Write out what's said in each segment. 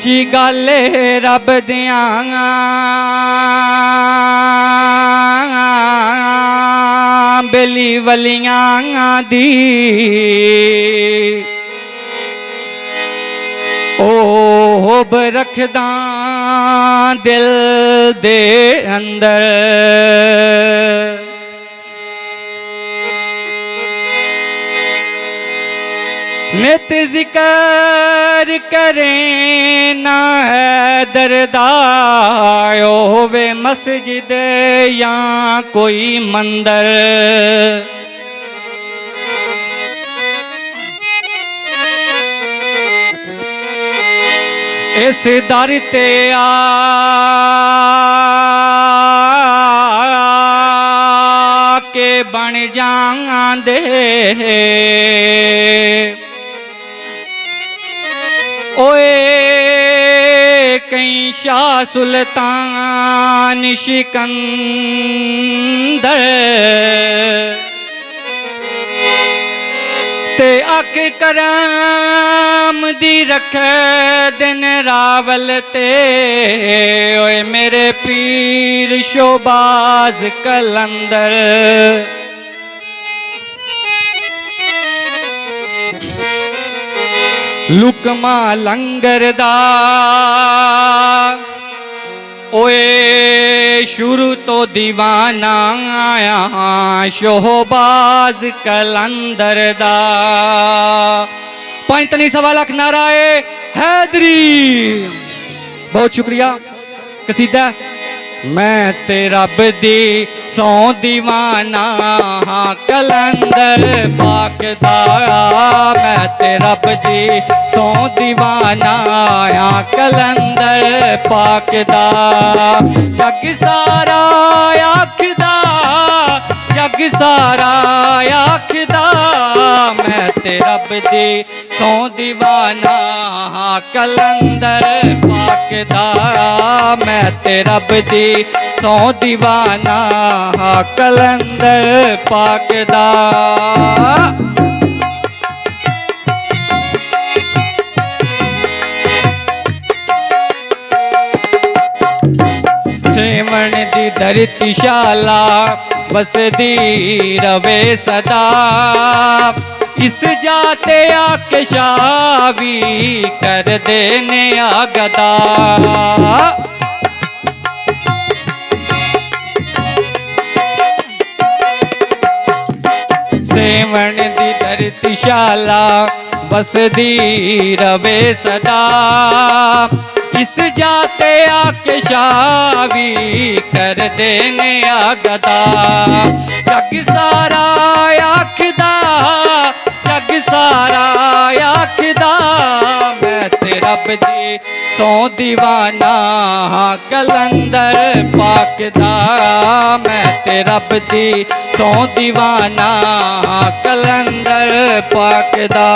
सच्ची गल रब दियां बेली वलियां दी ओब रखदा दिल दे अंदर। नित जिक्र करें ना है दरदायो होवे मस्जिद या कोई मंदिर। इस दर ते आके बन जांदे ओए कई शाह सुल्तान सिकंदर ते अख करम दी रख दिन रावल ते ओए मेरे पीर शोबाज कलंदर। लुकमा लंगर दा ओए शुरू तो दीवाना आया शोहबाज कलंदर दा। पंजतनी सवा लाख नाराए हैदरी। बहुत शुक्रिया। कसीदा मैं ते रब दी सौ दीवाना हाँ कलंदर पाक दा। मैं ते रब दी सौ दीवाना हाँ कलंदर पाक दा। जग सारा आखदा जग सारा आखदा मैं ते रब दी सौ दीवाना हाँ कलंदर पाक दा। मैं ते रब दी सौ दीवाना हाँ कलंदर पाक दा। सेवण दी धरतीशाला बसदी रवे सदा। इस जाते आके शावी कर देने आगदा। सेवण दी धरतीशाला बसदी रवे सदा। इस जाते आके शावी कर देने आगदा। जग सारा आखदा जग सारा आखदा मैं ते रब दी सौ दीवाना हाँ कलंदर पाक दा। मैं ते रब दी सौ दीवाना हाँ कलंदर पाक दा।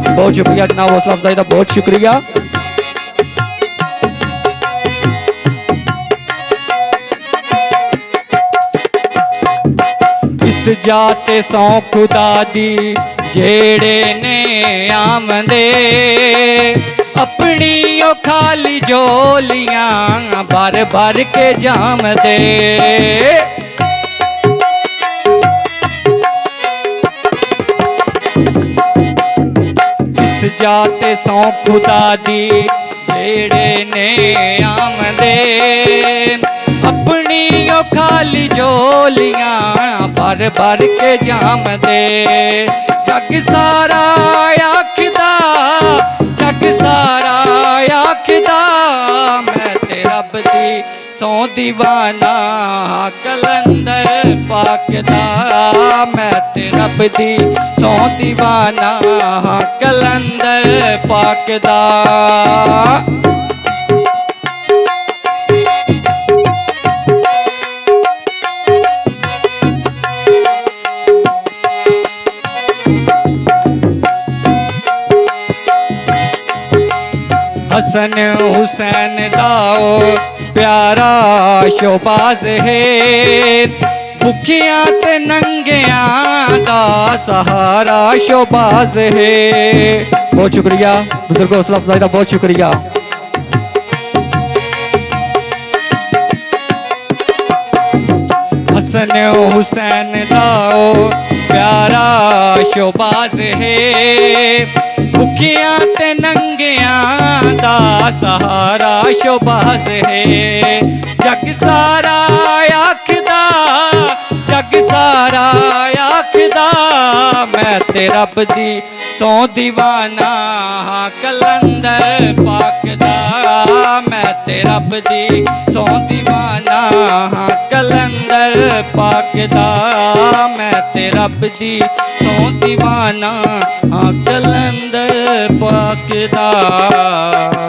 बहुत शुक्रिया जनाब हौसला अफजाई दा बहुत शुक्रिया। जाते सौ खुदा दी जेड़े ने आमदे अपनी ओ खाली झोलियां भर भर के जाम दे। इस जाते सौ खुदा दी जेड़े ने आमदे अपनी ओ खाली झोलियां भर भर के जाम दे। जग सारा आखदा जग सारा आखदा मैं ते रब दी सौ दीवाना कलंदर पाक दा। मैं ते रब दी सौ दीवाना कलंदर पाक दा। हसन हुसैन दाओ प्यारा शोबाज है भुखियां ते नंगियां दा सहारा शोबाज है। बहुत शुक्रिया बुजुर्गों हौसला अफजाई दा बहुत शुक्रिया। हुसन हुसैन दाओ प्यारा शोबाज है भुखियां ते नंगियां दा सहारा शोबाज है जग सारा आखदा जग सारा आखदा मैं ते रब दी सौ दीवाना हाँ कलंदर पाक दा मैं ते रब दी सौ दीवाना हाँ कलंदर पाक दा मैं ते रब दी सौ दीवाना हाँ कलंदर पाक दा।